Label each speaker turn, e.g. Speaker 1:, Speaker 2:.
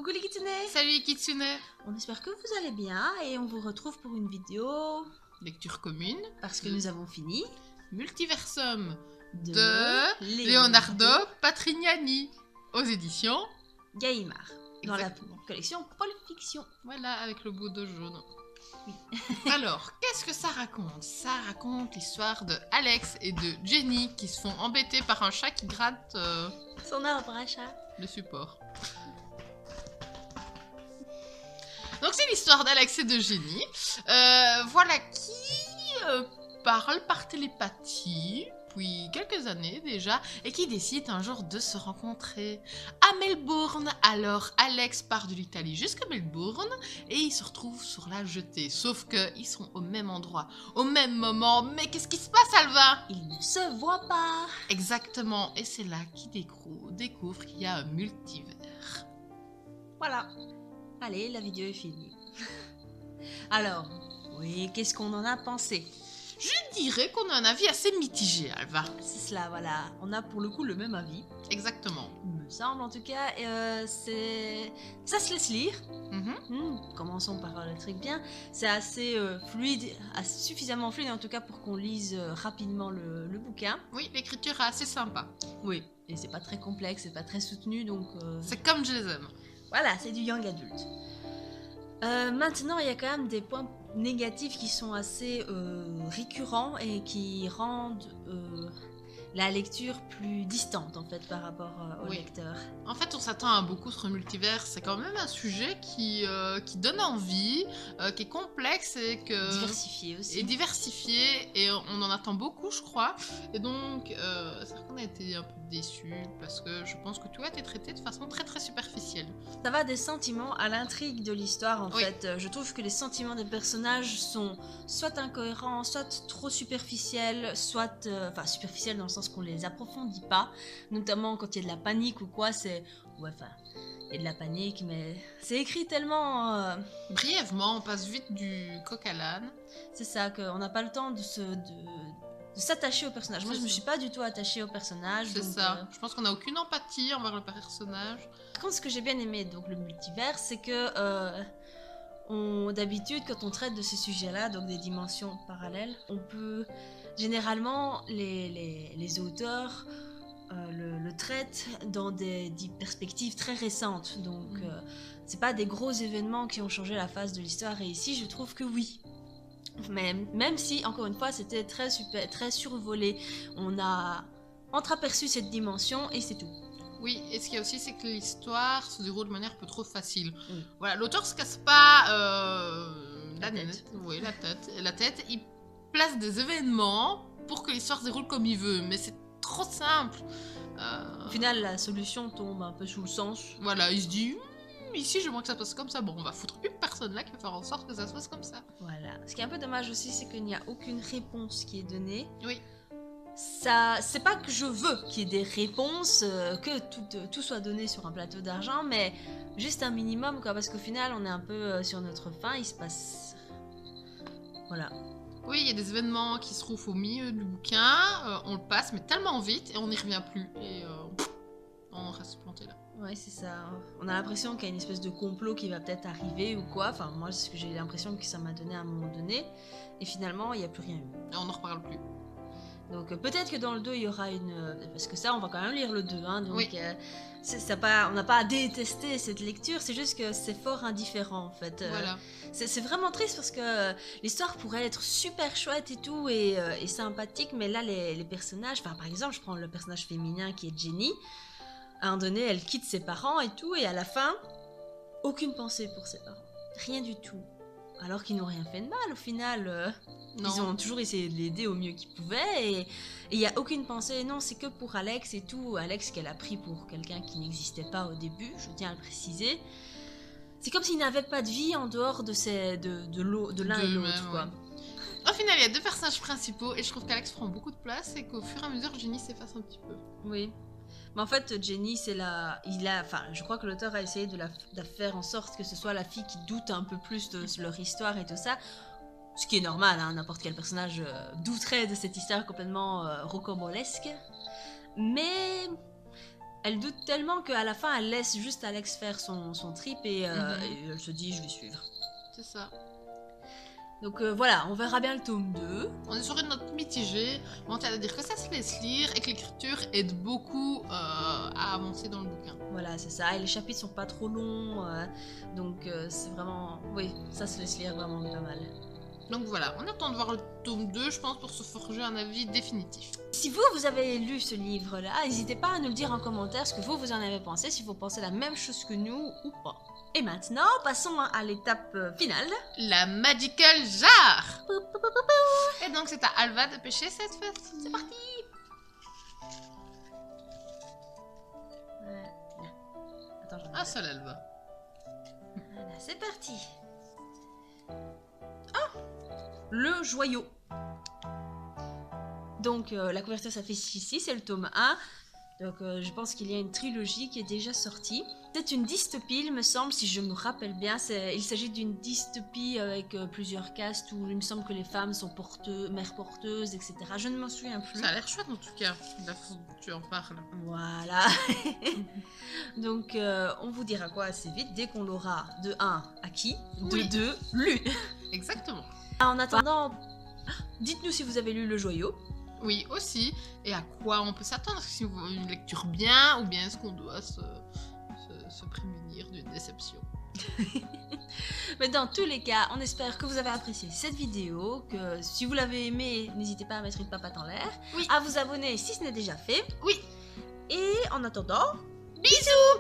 Speaker 1: Coucou les kitsune.
Speaker 2: Salut Kitsune.
Speaker 1: On espère que vous allez bien et on vous retrouve pour une vidéo
Speaker 2: Lecture commune
Speaker 1: parce que nous avons fini
Speaker 2: Multiversum
Speaker 1: de
Speaker 2: Leonardo Patrignani aux éditions
Speaker 1: Gallimard dans la
Speaker 2: Exactement.
Speaker 1: collection Pulp Fiction.
Speaker 2: Voilà, avec le beau dos jaune.
Speaker 1: Oui.
Speaker 2: Alors, qu'est-ce que ça raconte? Ça raconte l'histoire de Alex et de Jenny qui se font embêter par un chat qui gratte
Speaker 1: Son arbre à chat.
Speaker 2: le support. Donc c'est l'histoire d'Alex et de Jenny, voilà, qui parlent par télépathie, depuis quelques années déjà, et qui décident un jour de se rencontrer à Melbourne. Alors Alex part de l'Italie jusqu'à Melbourne, et ils se retrouvent sur la jetée, sauf qu'ils sont au même endroit, au même moment. Mais qu'est-ce qui se passe, Alva?
Speaker 1: Ils ne se voient pas.
Speaker 2: Exactement, et c'est là qu'ils découvrent qu'il y a un multivers.
Speaker 1: Voilà. Allez, la vidéo est finie. Alors, oui, qu'est-ce qu'on en a pensé?
Speaker 2: Je dirais qu'on a un avis assez mitigé, Alva.
Speaker 1: C'est cela, voilà. On a pour le coup le même avis.
Speaker 2: Exactement.
Speaker 1: Il me semble en tout cas. Ça se laisse lire. Commençons par le truc bien. C'est assez fluide, suffisamment fluide en tout cas pour qu'on lise rapidement le bouquin.
Speaker 2: Oui, l'écriture est assez sympa.
Speaker 1: Oui. Et c'est pas très complexe, c'est pas très soutenu, donc...
Speaker 2: C'est comme je les aime.
Speaker 1: Voilà, c'est du young adulte. Maintenant, il y a quand même des points négatifs qui sont assez récurrents et qui rendent la lecture plus distante en fait par rapport au
Speaker 2: Oui.
Speaker 1: lecteur.
Speaker 2: En fait, on s'attend à beaucoup sur le multivers. C'est quand même un sujet qui donne envie, qui est complexe et que...
Speaker 1: Diversifié aussi.
Speaker 2: Et diversifié, et on en attend beaucoup, je crois. Et donc, c'est vrai qu'on a été un peu déçus, parce que je pense que tout a été traité de façon très très superficielle.
Speaker 1: Ça va des sentiments à l'intrigue de l'histoire en
Speaker 2: Oui.
Speaker 1: fait. Je trouve que les sentiments des personnages sont soit incohérents, soit trop superficiels, soit... Enfin, superficiels dans le sens qu'on les approfondit pas. Notamment quand il y a de la panique ou quoi, c'est... Ouais, enfin... Il y a de la panique, mais c'est écrit tellement...
Speaker 2: Brièvement, on passe vite du coq à l'âne.
Speaker 1: C'est ça, qu'on n'a pas le temps de s'attacher au personnage. Moi,
Speaker 2: C'est
Speaker 1: je me
Speaker 2: ça.
Speaker 1: suis pas du tout attachée au personnage.
Speaker 2: C'est
Speaker 1: donc,
Speaker 2: ça. Je pense qu'on n'a aucune empathie envers le personnage.
Speaker 1: Par contre, ce que j'ai bien aimé, donc le multivers, c'est que d'habitude, quand on traite de ces sujets-là, donc des dimensions parallèles, on peut généralement les auteurs le traitent dans des perspectives très récentes. Donc, c'est pas des gros événements qui ont changé la face de l'histoire. Et ici, je trouve que oui. Mais même si, encore une fois, c'était très survolé, on a entreaperçu cette dimension et c'est tout.
Speaker 2: Oui, et ce qu'il y a aussi, c'est que l'histoire se déroule de manière un peu trop facile.
Speaker 1: Oui.
Speaker 2: Voilà, l'auteur se casse pas
Speaker 1: La tête.
Speaker 2: nez, oui, la tête. Il place des événements pour que l'histoire se déroule comme il veut, mais c'est trop simple.
Speaker 1: Au final, la solution tombe un peu sous le sens.
Speaker 2: Voilà, il se dit, ici, j'aimerais que ça se passe comme ça. Bon, on va foutre une personne là qui va faire en sorte que ça se passe comme ça.
Speaker 1: Voilà. Ce qui est un peu dommage aussi, c'est qu'il n'y a aucune réponse qui est donnée.
Speaker 2: Oui.
Speaker 1: Ça, c'est pas que je veux qu'il y ait des réponses, que tout soit donné sur un plateau d'argent, mais juste un minimum, quoi, parce qu'au final, on est un peu sur notre fin, il se passe... Voilà.
Speaker 2: Oui, il y a des événements qui se trouvent au milieu du bouquin, on le passe, mais tellement vite, et on n'y revient plus. Et on reste planté là.
Speaker 1: Ouais, c'est ça. On a l'impression qu'il y a une espèce de complot qui va peut-être arriver ou quoi. Enfin, moi, c'est ce que j'ai l'impression que ça m'a donné à un moment donné. Et finalement, il n'y a plus rien eu.
Speaker 2: Et on n'en reparle plus.
Speaker 1: Donc peut-être que dans le 2, il y aura une... Parce que ça, on va quand même lire le 2. Hein, donc
Speaker 2: Oui.
Speaker 1: on n'a pas à détester cette lecture, c'est juste que c'est fort indifférent en fait.
Speaker 2: Voilà.
Speaker 1: C'est vraiment triste parce que l'histoire pourrait être super chouette et tout, et sympathique, mais là, les personnages... Enfin, par exemple, je prends le personnage féminin qui est Jenny. À un moment donné, elle quitte ses parents et tout, et à la fin, aucune pensée pour ses parents. Rien du tout. Alors qu'ils n'ont rien fait de mal au final.
Speaker 2: Non.
Speaker 1: Ils ont toujours essayé de l'aider au mieux qu'ils pouvaient, et il n'y a aucune pensée. Non, c'est que pour Alex et tout. Alex qu'elle a pris pour quelqu'un qui n'existait pas au début, je tiens à le préciser. C'est comme s'il n'avait pas de vie en dehors de l'un et l'autre, quoi.
Speaker 2: Ouais. Au final, il y a deux personnages principaux, et je trouve qu'Alex prend beaucoup de place, et qu'au fur et à mesure, Jenny s'efface un petit peu.
Speaker 1: Oui. Mais en fait, Jenny, je crois que l'auteur a essayé de faire en sorte que ce soit la fille qui doute un peu plus de leur histoire et tout ça. Ce qui est normal, hein, n'importe quel personnage douterait de cette histoire complètement rocambolesque. Mais Elle doute tellement qu'à la fin, elle laisse juste Alex faire son trip et elle se dit, je vais suivre.
Speaker 2: C'est ça.
Speaker 1: Donc voilà, on verra bien le tome 2.
Speaker 2: On est sur une note mitigée, mais on tient à dire que ça se laisse lire et que l'écriture aide beaucoup à avancer dans le bouquin.
Speaker 1: Voilà, c'est ça. Et les chapitres sont pas trop longs. Donc c'est vraiment... Oui, ça se laisse lire vraiment pas mal.
Speaker 2: Donc voilà, on attend de voir le tome 2, je pense, pour se forger un avis définitif.
Speaker 1: Si vous avez lu ce livre-là, n'hésitez pas à nous le dire en commentaire ce que vous en avez pensé, si vous pensez la même chose que nous ou pas. Et maintenant, passons à l'étape finale.
Speaker 2: La Magical Jar. Et donc c'est à Alva de pêcher cette fête. C'est parti.
Speaker 1: Attends, j'en ai
Speaker 2: Un seul Alva.
Speaker 1: Voilà, c'est parti. Oh, le joyau. Donc la couverture s'affiche ici, c'est le tome 1. Donc je pense qu'il y a une trilogie qui est déjà sortie. C'est une dystopie, il me semble, si je me rappelle bien. Il s'agit d'une dystopie avec plusieurs castes où il me semble que les femmes sont mères porteuses, etc. Je ne m'en souviens plus.
Speaker 2: Ça a l'air chouette en tout cas, la façon dont tu en parles.
Speaker 1: Voilà. Donc on vous dira quoi assez vite dès qu'on l'aura de 1 acquis, de 2 lu.
Speaker 2: Exactement.
Speaker 1: En attendant, dites-nous si vous avez lu le joyau.
Speaker 2: Oui, aussi. Et à quoi on peut s'attendre? Est-ce que c'est une lecture bien ou bien est-ce qu'on doit se prémunir d'une déception?
Speaker 1: Mais dans tous les cas, on espère que vous avez apprécié cette vidéo, que si vous l'avez aimée, n'hésitez pas à mettre une papate en l'air,
Speaker 2: Oui.
Speaker 1: à vous abonner si ce n'est déjà fait.
Speaker 2: Oui.
Speaker 1: Et en attendant,
Speaker 2: Bisous.